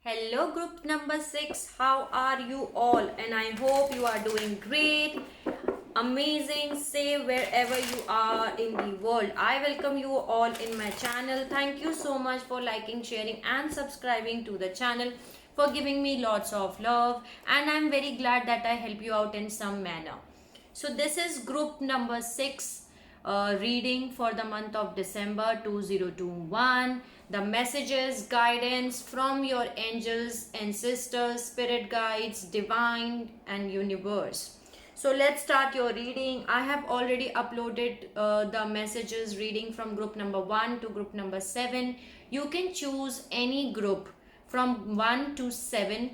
Hello, group number 6. How are you all? And I hope you are doing great, amazing, safe wherever you are in the world. I welcome you all in my channel. Thank you so much for liking, sharing, and subscribing to the channel, for giving me lots of love. And I'm very glad that I help you out in some manner. So, this is group number 6 reading for the month of December 2021. The messages, guidance from your angels, ancestors, spirit guides, divine, and universe. So let's start your reading. I have already uploaded the messages reading from group number 1 to group number 7. You can choose any group from 1 to 7.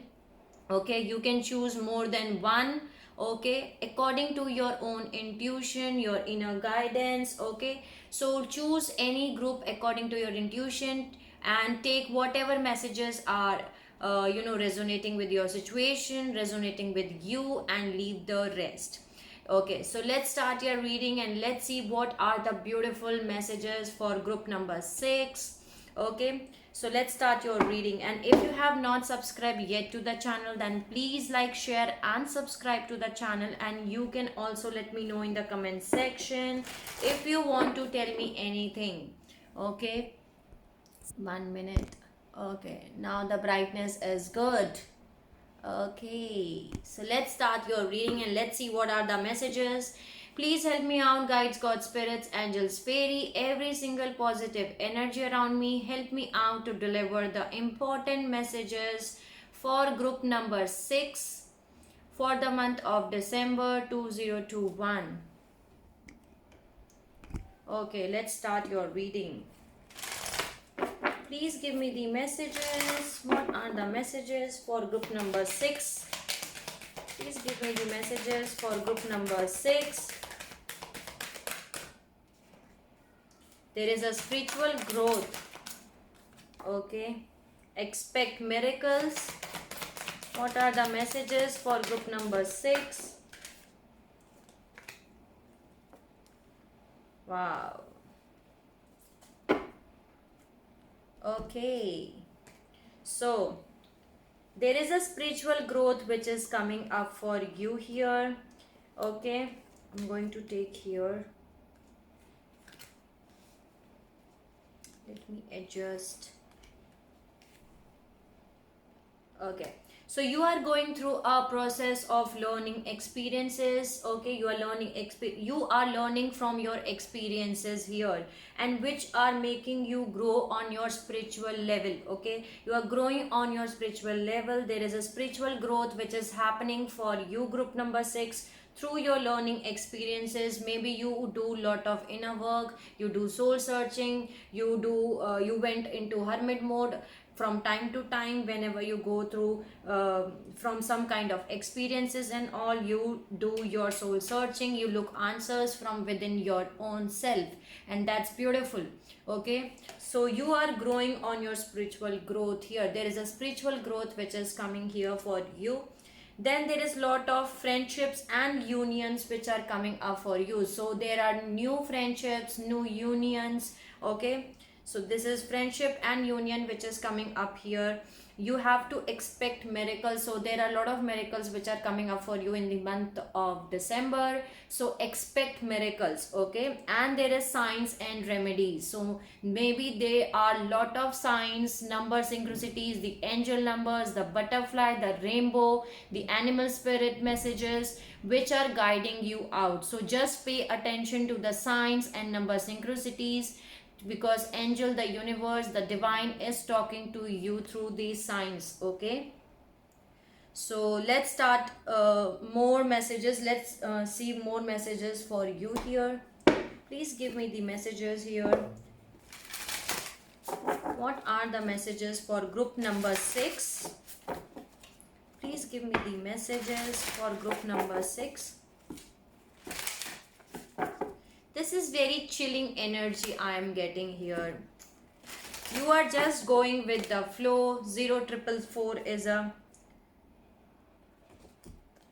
Okay, you can choose more than one, okay, according to your own intuition, your inner guidance. Okay, so choose any group according to your intuition and take whatever messages are resonating with your situation, resonating with you, and leave the rest. Okay, so let's start your reading and let's see what are the beautiful messages for group number 6. Okay, so let's start your reading. And if you have not subscribed yet to the channel, then please like, share, and subscribe to the channel. And you can also let me know in the comment section if you want to tell me anything. Okay, 1 minute. Okay, now the brightness is good. Okay, so let's start your reading and let's see what are the messages. Please help me out, guides, God, spirits, angels, fairy, every single positive energy around me. Help me out to deliver the important messages for group number 6 for the month of December 2021. Okay, let's start your reading. Please give me the messages. What are the messages for group number 6? Please give me the messages for group number 6. There is a spiritual growth. Okay. Expect miracles. What are the messages for group number 6? Wow. Okay. So, there is a spiritual growth which is coming up for you here. Okay. I'm going to take here. Let me adjust. Okay, so you are going through a process of learning experiences. Okay, you are learning from your experiences here, and which are making you grow on your spiritual level. Okay, you are growing on your spiritual level. There is a spiritual growth which is happening for you, group number 6, through your learning experiences. Maybe you do lot of inner work, you do soul searching, you went into hermit mode from time to time. Whenever you go through from some kind of experiences and all, you do your soul searching, you look answers from within your own self, and that's beautiful. Okay, so you are growing on your spiritual growth here. There is a spiritual growth which is coming here for you. Then there is lot of friendships and unions which are coming up for you. So there are new friendships, new unions. Okay, so this is friendship and union which is coming up here. You have to expect miracles. So there are a lot of miracles which are coming up for you in the month of December. So expect miracles. Okay, and there is signs and remedies. So maybe there are lot of signs, number synchronicities, the angel numbers, the butterfly, the rainbow, the animal spirit messages which are guiding you out. So just pay attention to the signs and number synchronicities, because angel, the universe, the divine is talking to you through these signs. Okay, so let's start more messages. Let's see more messages for you here. Please give me the messages here. What are the messages for group number 6? Please give me the messages for group number 6. This is very chilling energy I am getting here. You are just going with the flow. 0444 is a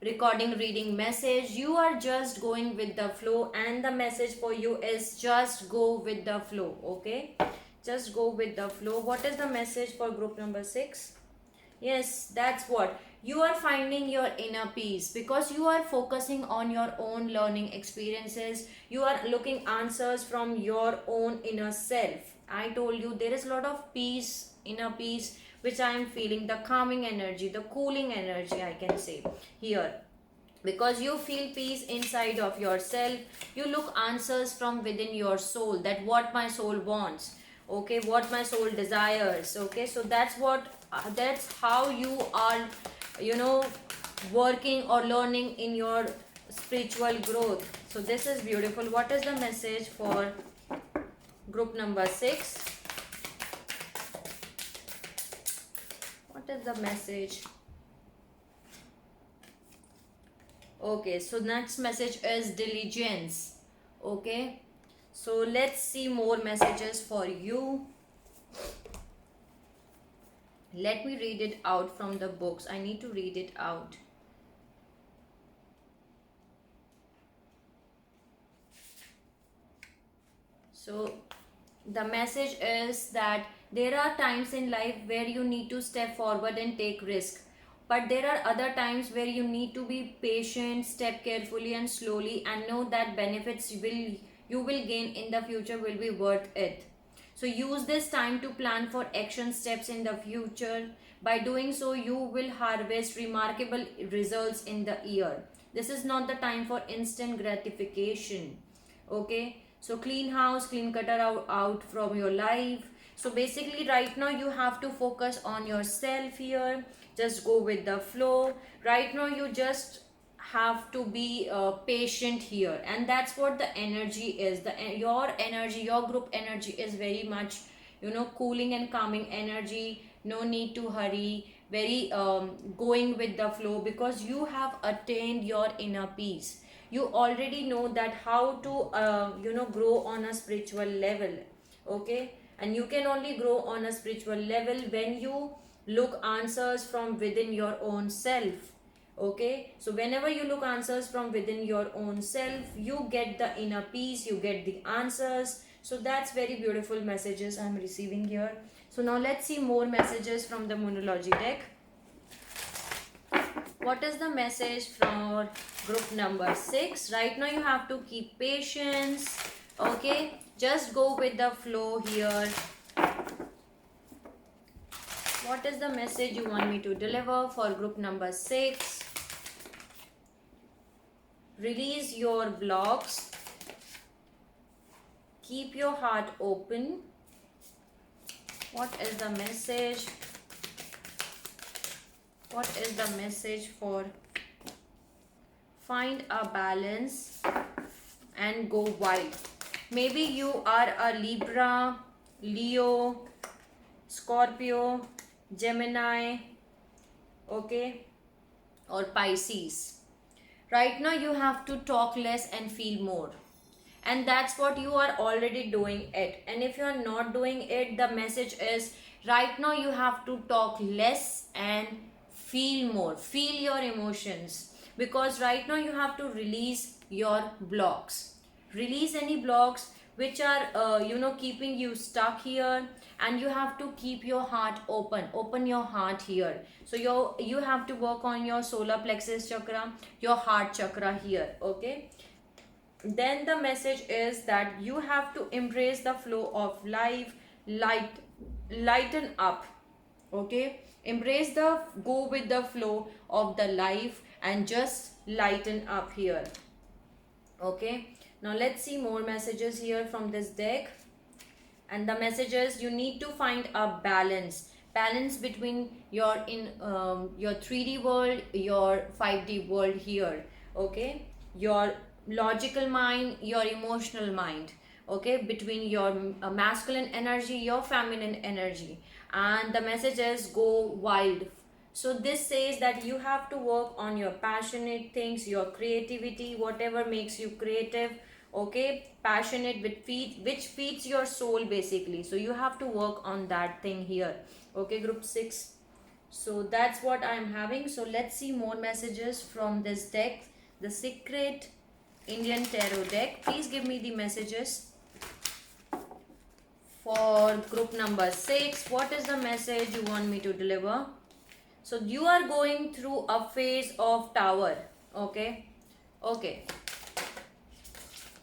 recording reading message. You are just going with the flow, and the message for you is just go with the flow. Okay, just go with the flow. What is the message for group number 6? Yes, that's what. You are finding your inner peace because you are focusing on your own learning experiences. You are looking answers from your own inner self. I told you there is a lot of peace, inner peace, which I am feeling, the calming energy, the cooling energy, I can say here, because you feel peace inside of yourself. You look answers from within your soul, that what my soul wants, okay, what my soul desires, okay. So that's what, that's how you are, you know, working or learning in your spiritual growth. So this is beautiful. What is the message for group number 6? What is the message? Okay, so next message is diligence. Okay, so let's see more messages for you. Let me read it out from the books. I need to read it out. So the message is that there are times in life where you need to step forward and take risk, but there are other times where you need to be patient, step carefully and slowly, and know that benefits you will gain in the future will be worth it. So use this time to plan for action steps in the future. By doing so, you will harvest remarkable results in the year. This is not the time for instant gratification. Okay, so clean house, clean cutter out from your life. So basically right now you have to focus on yourself here. Just go with the flow. Right now you just have to be patient here, and that's what the energy is. Your energy, your group energy is very much, you know, cooling and calming energy. No need to hurry, very going with the flow, because you have attained your inner peace. You already know that how to you know, grow on a spiritual level. Okay, and you can only grow on a spiritual level when you look answers from within your own self. Okay, so whenever you look answers from within your own self, you get the inner peace, you get the answers. So that's very beautiful messages I'm receiving here. So now let's see more messages from the Moonology deck. What is the message for group number 6? Right now you have to keep patience. Okay, just go with the flow here. What is the message you want me to deliver for group number 6? Release your blocks. Keep your heart open. What is the message? What is the message for find a balance and go wild? Maybe you are a Libra, Leo, Scorpio, Gemini, okay, or Pisces. Right now you have to talk less and feel more, and that's what you are already doing it. And if you are not doing it, the message is right now you have to talk less and feel more, feel your emotions, because right now you have to release your blocks. Release any blocks which are you know, keeping you stuck here, and you have to keep your heart open. Open your heart here. So you have to work on your solar plexus chakra, your heart chakra here. Okay, then the message is that you have to embrace the flow of life. Lighten up. Okay, embrace the, go with the flow of the life and just lighten up here. Okay, now let's see more messages here from this deck. And the messages, you need to find a balance between your your 3D world, your 5D world here. Okay, your logical mind, your emotional mind. Okay, between your masculine energy, your feminine energy. And the message is go wild. So this says that you have to work on your passionate things, your creativity, whatever makes you creative. Okay, passionate with which feeds your soul basically. So you have to work on that thing here. Okay, group 6. So that's what I'm having. So let's see more messages from this deck, the Secret Indian Tarot deck. Please give me the messages for group number 6. What is the message you want me to deliver? So you are going through a phase of tower. Okay. Okay.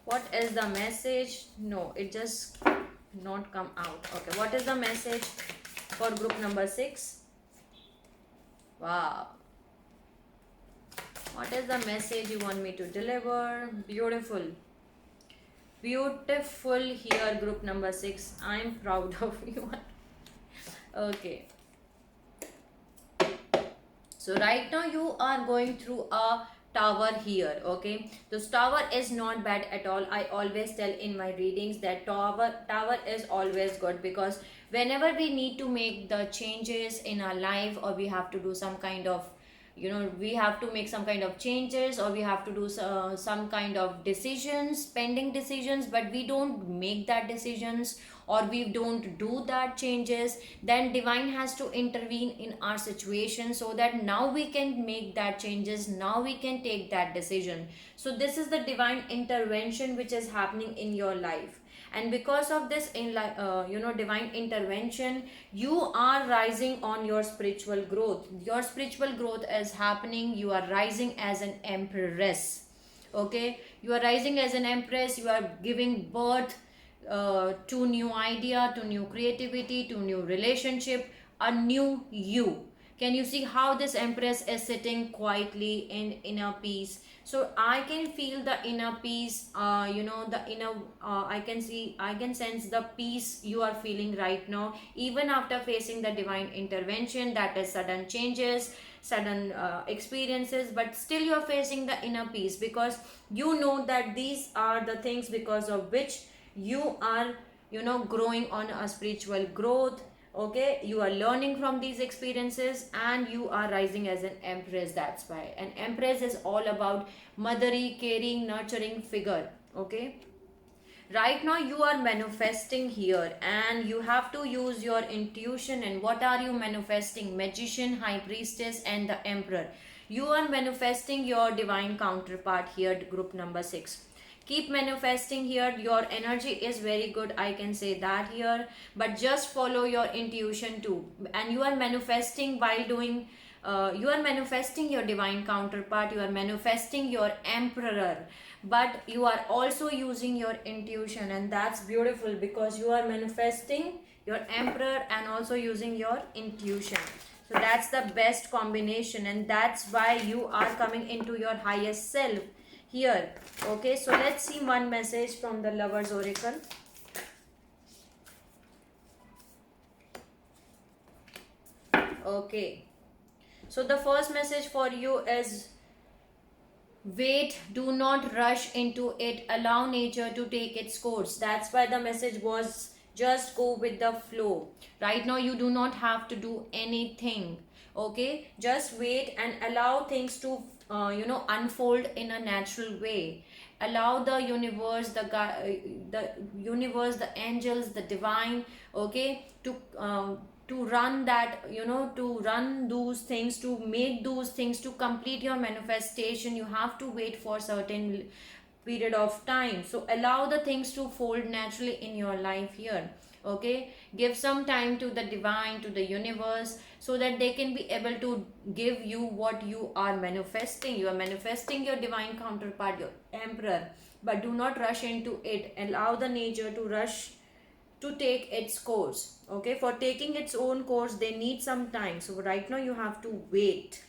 What is the message? No, it just not come out. Okay. What is the message for group number 6? Wow. What is the message you want me to deliver? Beautiful. Beautiful here, group number 6. I'm proud of you. Okay. So right now you are going through a tower here. Okay, this tower is not bad at all. I always tell in my readings that tower is always good, because whenever we need to make the changes in our life, or we have to do some kind of, we have to make some kind of changes, or we have to do some kind of decisions, pending decisions, but we don't make that decisions, or we don't do that changes, then divine has to intervene in our situation, so that now we can make that changes, now we can take that decision. So this is the divine intervention which is happening in your life. And because of this divine intervention, you are rising on your spiritual growth. Your spiritual growth is happening. You are rising as an empress. Okay, you are rising as an empress. You are giving birth to new idea, to new creativity, to new relationship, a new you. Can you see how this empress is sitting quietly in inner peace? So I can feel the inner peace, the inner, I can sense the peace you are feeling right now, even after facing the divine intervention, that is sudden changes, sudden experiences, but still you are facing the inner peace, because you know that these are the things because of which you are growing on a spiritual growth. Okay, you are learning from these experiences, and you are rising as an empress. That's why an empress is all about motherly, caring, nurturing figure. Okay, right now you are manifesting here, and you have to use your intuition. And what are you manifesting? Magician, high priestess, and the emperor. You are manifesting your divine counterpart here, group number 6. Keep manifesting here. Your energy is very good, I can say that here, but just follow your intuition too. And you are manifesting while doing you are manifesting your divine counterpart, you are manifesting your emperor, but you are also using your intuition, and that's beautiful, because you are manifesting your emperor and also using your intuition. So that's the best combination, and that's why you are coming into your highest self here. Okay, so let's see one message from the Lovers Oracle. Okay, so the first message for you is wait, do not rush into it, allow nature to take its course. That's why the message was just go with the flow. Right now you do not have to do anything. Okay, just wait and allow things to unfold in a natural way. Allow the universe, the universe, the angels, the divine, okay, to run that, to run those things, to make those things, to complete your manifestation. You have to wait for certain period of time. So allow the things to fold naturally in your life here. Okay, give some time to the divine, to the universe, so that they can be able to give you what you are manifesting. You are manifesting your divine counterpart, your emperor, but do not rush into it. Allow the nature to rush to take its course. Okay, for taking its own course they need some time, so right now you have to wait.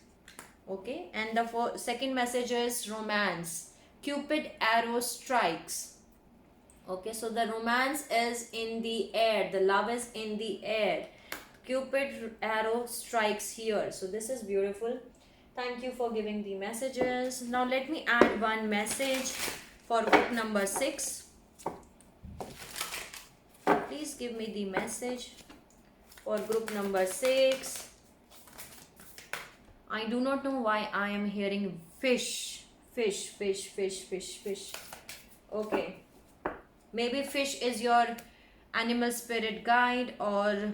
Okay, and the second message is romance. Cupid arrow strikes. Okay, so the romance is in the air, the love is in the air. Cupid arrow strikes here. So this is beautiful. Thank you for giving the messages. Now let me add one message for group number 6. Please give me the message for group number 6. I do not know why I am hearing fish. Fish, fish, fish, fish, fish. Okay. Maybe fish is your animal spirit guide, or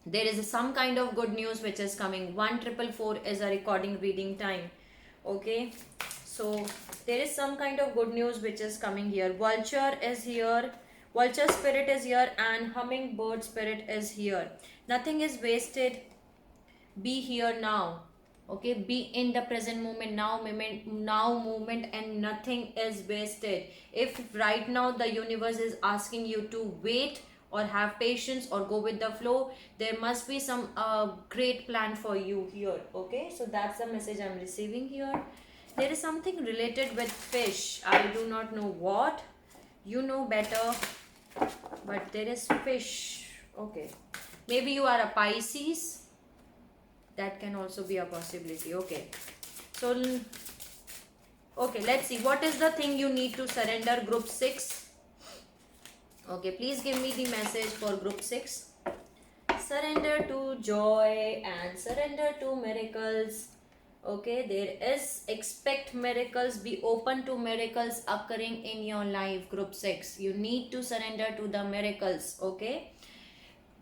there is some kind of good news which is coming. 1444 is a recording reading time. Okay, so there is some kind of good news which is coming here. Vulture is here, vulture spirit is here, and hummingbird spirit is here. Nothing is wasted. Be here now. Okay, be in the present moment. Now moment, and nothing is wasted. If right now the universe is asking you to wait or have patience or go with the flow, there must be some great plan for you here. Okay, so that's the message I'm receiving here. There is something related with fish. I do not know what. You know better, but there is fish. Okay, maybe you are a Pisces. That can also be a possibility. Okay, so okay, let's see what is the thing you need to surrender, group 6. Okay, please give me the message for group 6. Surrender to joy and surrender to miracles. Okay, there is, expect miracles, be open to miracles occurring in your life, group 6. You need to surrender to the miracles. Okay,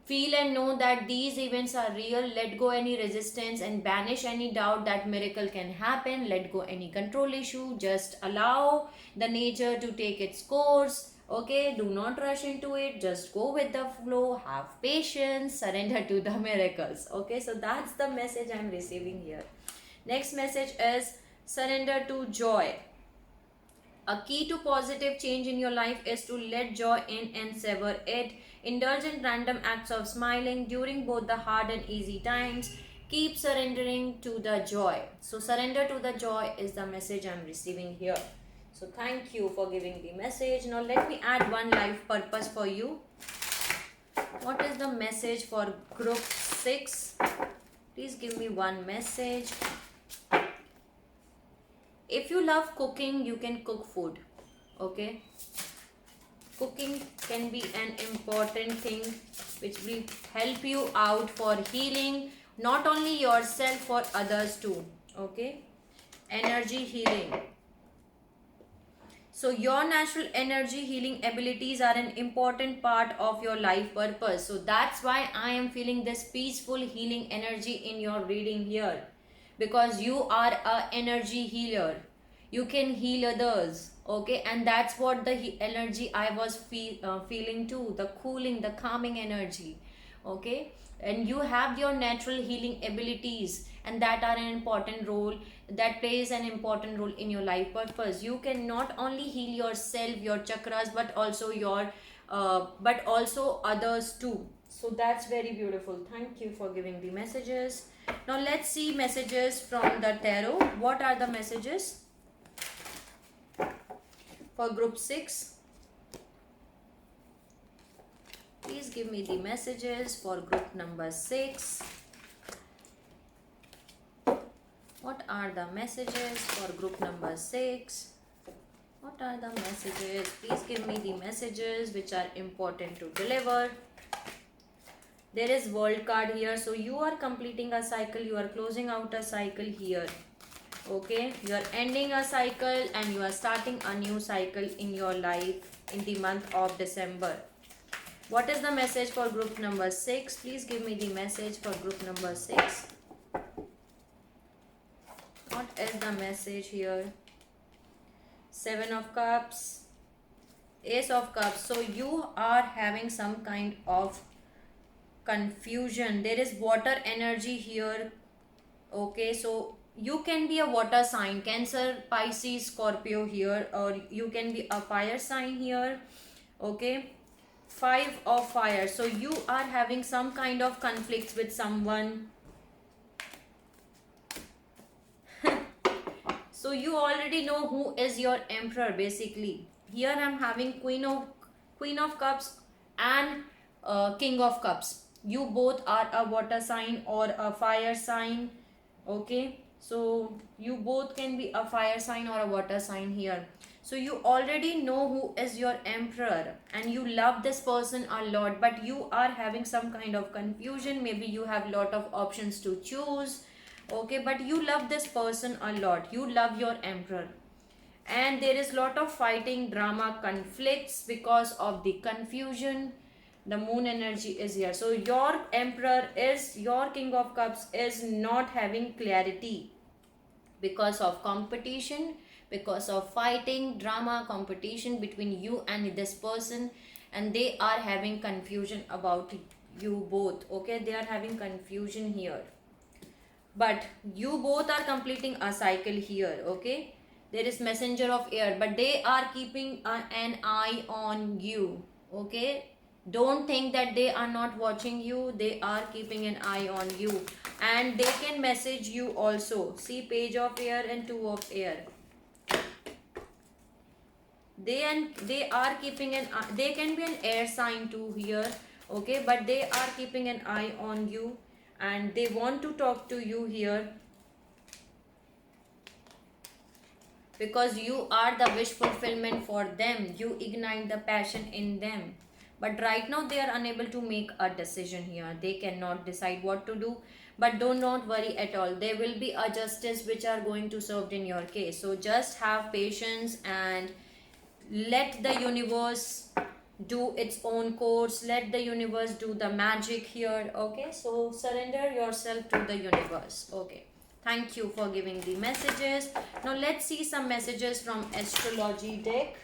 feel and know that these events are real. Let go any resistance and banish any doubt that miracle can happen. Let go any control issue. Just allow the nature to take its course. Okay, do not rush into it. Just go with the flow. Have patience. Surrender to the miracles. Okay, so that's the message I'm receiving here. Next message is surrender to joy. A key to positive change in your life is to let joy in and savor it. Indulge in random acts of smiling during both the hard and easy times. Keep surrendering to the joy. So, surrender to the joy is the message I'm receiving here. So, thank you for giving the message. Now, let me add one life purpose for you. What is the message for group 6? Please give me one message. If you love cooking, you can cook food. Okay, cooking can be an important thing which will help you out for healing, not only yourself, for others too. Okay, energy healing. So your natural energy healing abilities are an important part of your life purpose. So that's why I am feeling this peaceful healing energy in your reading here, because you are a energy healer. You can heal others. Okay, and that's what the energy I was feeling too, the cooling, the calming energy. Okay, and you have your natural healing abilities, and that are an important role, that plays an important role in your life purpose. You can not only heal yourself, your chakras, but also your but also others too. So that's very beautiful. Thank you for giving the messages. Now let's see messages from the tarot. What are the messages for group 6? Please give me the messages for group number 6. What are the messages for group number 6? What are the messages? Please give me the messages which are important to deliver. There is world card here. So you are completing a cycle. You are closing out a cycle here. Okay, you are ending a cycle and you are starting a new cycle in your life in the month of December. What is the message for group number 6? Please give me the message for group number 6. What is the message here? 7 of Cups, Ace of Cups. So you are having some kind of confusion. There is water energy here. Okay, so you can be a water sign, Cancer, Pisces, Scorpio here, or you can be a fire sign here. Okay, 5 of Fire. So you are having some kind of conflicts with someone. So you already know who is your emperor basically. Here I am having Queen of Cups and King of Cups. You both are a water sign or a fire sign. Okay, so you both can be a fire sign or a water sign here. So you already know who is your emperor and you love this person a lot, but you are having some kind of confusion. Maybe you have lot of options to choose. Okay, but you love this person a lot. You love your emperor, and there is lot of fighting, drama, conflicts because of the confusion. The moon energy is here. So your emperor is, your King of Cups is not having clarity because of competition, because of fighting, drama, competition between you and this person, and they are having confusion about you both. Okay, they are having confusion here. but you both are completing a cycle here. Okay, there is messenger of air, but they are keeping an eye on you. Okay, don't think that they are not watching you. They are keeping an eye on you, and they can message you also. See, page of air and two of air. They are keeping an they can be an air sign too here. Okay, but they are keeping an eye on you, and they want to talk to you here, because you are the wish fulfillment for them. You ignite the passion in them, but right now they are unable to make a decision here. They cannot decide what to do, but do not worry at all. There will be a justice which are going to served in your case. So just have patience and let the universe do its own course. Let the universe do the magic here. Okay, so surrender yourself to the universe. Okay, thank you for giving the messages. Now let's see some messages from astrology deck.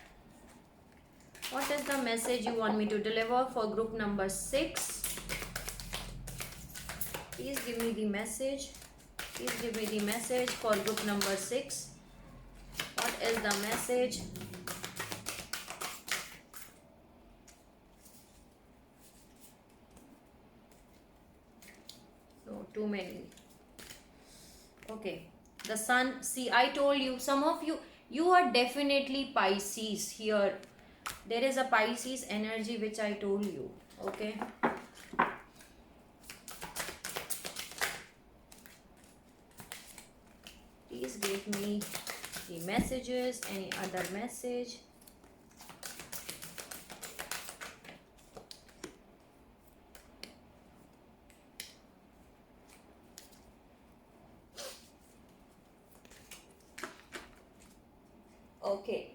What is the message you want me to deliver for group number 6? Please give me the message. Please give me the message for group number 6. What is the message? No, too many. Okay, the sun. See, I told you, some of you are definitely Pisces here. There is a Pisces energy which I told you. Okay, please give me the messages. Any other message? Okay,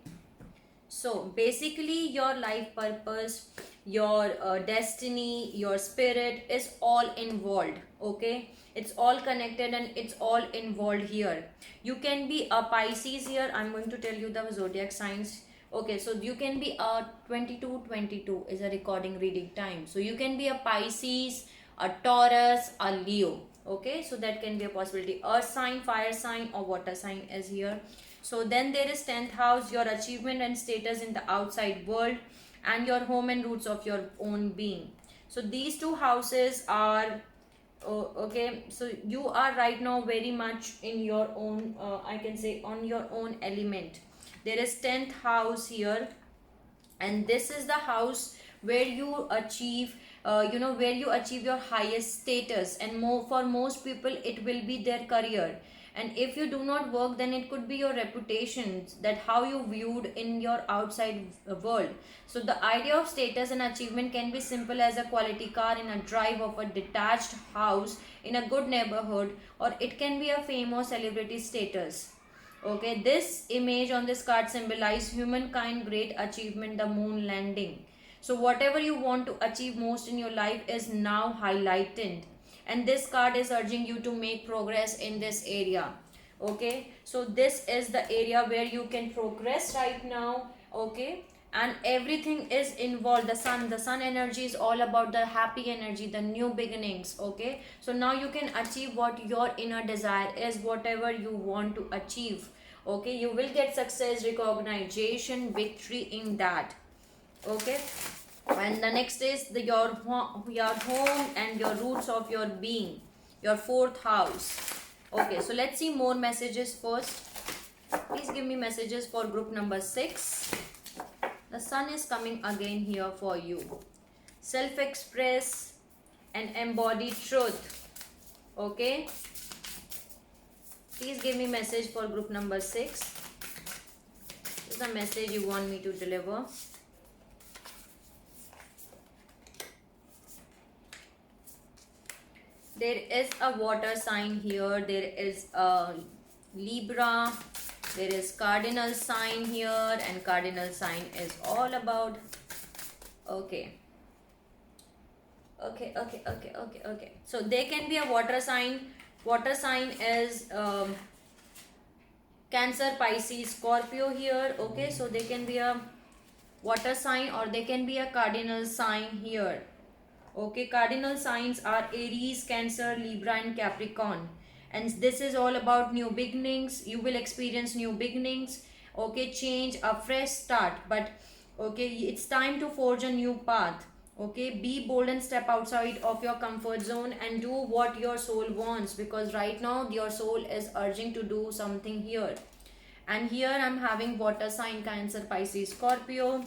so basically your life purpose, your destiny, your spirit is all involved. Okay, it's all connected and it's all involved here. You can be a Pisces here. I'm going to tell you the zodiac signs. Okay, so you can be a 22 is a recording reading time. So you can be a Pisces, a Taurus, a Leo. Okay, so that can be a possibility. Earth sign, fire sign, or water sign is here. So then there is 10th house, your achievement and status in the outside world, and your home and roots of your own being. So these two houses are okay. So you are right now very much in your own, I can say, on your own element. There is 10th house here, and this is the house where you achieve where you achieve your highest status, and more for most people it will be their career. And if you do not work, then it could be your reputation, that how you viewed in your outside world. So the idea of status and achievement can be simple as a quality car in a drive of a detached house in a good neighborhood, or it can be a fame or celebrity status. Okay, this image on this card symbolize humankind great achievement, the moon landing. So whatever you want to achieve most in your life is now highlighted, and this card is urging you to make progress in this area. Okay, so this is the area where you can progress right now. Okay, and everything is involved. The sun energy is all about the happy energy, the new beginnings. Okay, so now you can achieve what your inner desire is, whatever you want to achieve. Okay, you will get success, recognition, victory in that. Okay, and the next is your home and your roots of your being, your 4th house. Okay, so let's see more messages first. Please give me messages for group number 6. The sun is coming again here for you. Self-express and embody truth. Okay, please give me message for group number 6. This is the message you want me to deliver. There is a water sign here. There is a Libra. There is cardinal sign here, and cardinal sign is all about. Okay. Okay. So there can be a water sign. Water sign is Cancer, Pisces, Scorpio here. Okay, so they can be a water sign, or they can be a cardinal sign here. Okay, cardinal signs are Aries, Cancer, Libra, and Capricorn. and this is all about new beginnings. You will experience new beginnings, okay, change, a fresh start. But okay, it's time to forge a new path. Okay, be bold and step outside of your comfort zone and do what your soul wants, because right now your soul is urging to do something here. And here I'm having water sign, Cancer, Pisces, Scorpio.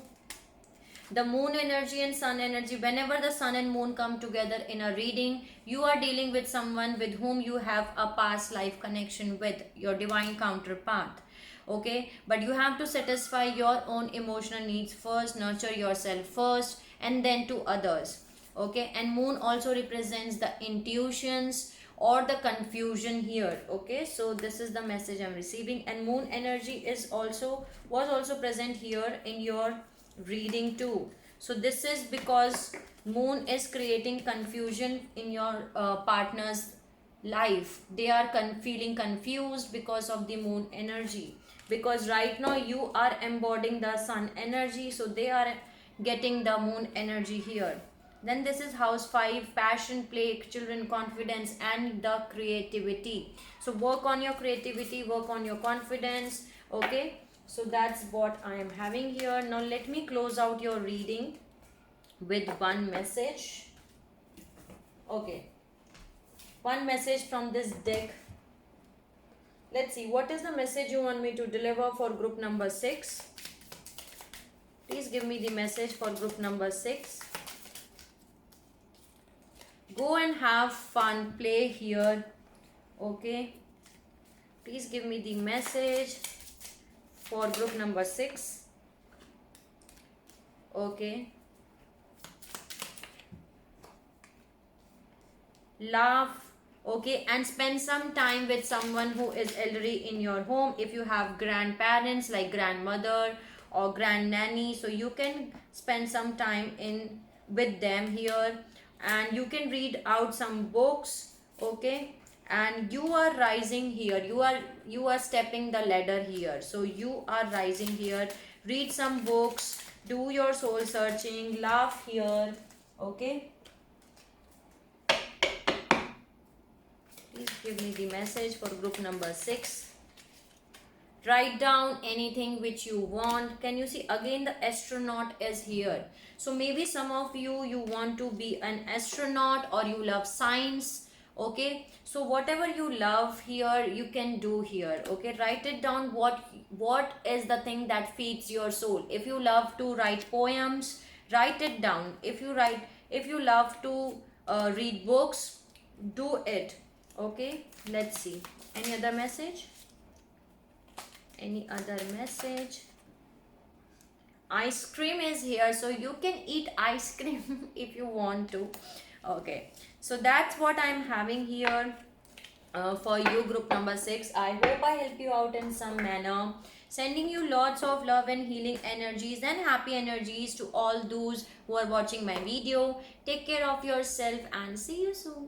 The moon energy and sun energy, whenever the sun and moon come together in a reading, you are dealing with someone with whom you have a past life connection with, your divine counterpart. Okay, but you have to satisfy your own emotional needs first, nurture yourself first, and then to others. Okay, and moon also represents the intuitions or the confusion here. Okay, so this is the message I'm receiving, and moon energy is also was also present here in your reading too. So this is because moon is creating confusion in your partner's life. They are feeling confused because of the moon energy, because right now you are embodying the sun energy, so they are getting the moon energy here. Then this is house 5, passion, play, children, confidence, and the creativity. So work on your creativity, work on your confidence. Okay, so that's what I am having here. Now let me close out your reading with one message. Okay, one message from this deck. Let's see, what is the message you want me to deliver for group number 6? Please give me the message for group number 6. Go and have fun, play here. Okay, please give me the message for group number 6. Okay, laugh. Okay, and spend some time with someone who is elderly in your home. If you have grandparents like grandmother or grandnanny, so you can spend some time in with them here, and you can read out some books. Okay, and you are rising here, you are stepping the ladder here, so you are rising here. Read some books, do your soul searching, laugh here. Okay, please give me the message for group number 6. Write down anything which you want. Can you see again the astronaut is here? So maybe some of you want to be an astronaut, or you love science. Okay, so whatever you love here, you can do here. Okay, write it down. What is the thing that feeds your soul? If you love to write poems, write it down. If you love to read books, do it. Okay, let's see, any other message, any other message. Ice cream is here, so you can eat ice cream if you want to. Okay, so that's what I'm having here for you, group number 6. I hope I help you out in some manner. Sending you lots of love and healing energies and happy energies to all those who are watching my video. Take care of yourself and see you soon.